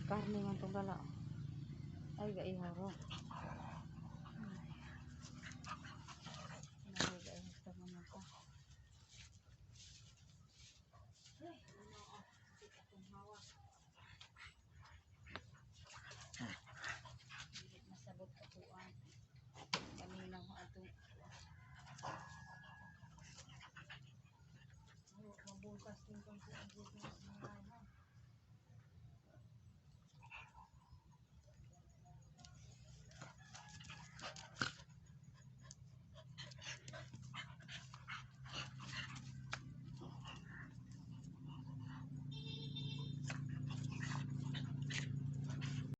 Karne man itong gala. Ay, gaihaw ro. Ay, gaihaw sa mga pa. Ay, ano o. Sika itong hawa. Hindi masabot katuan. Kaninang ko itong mabungkas din kung saan dito ng mga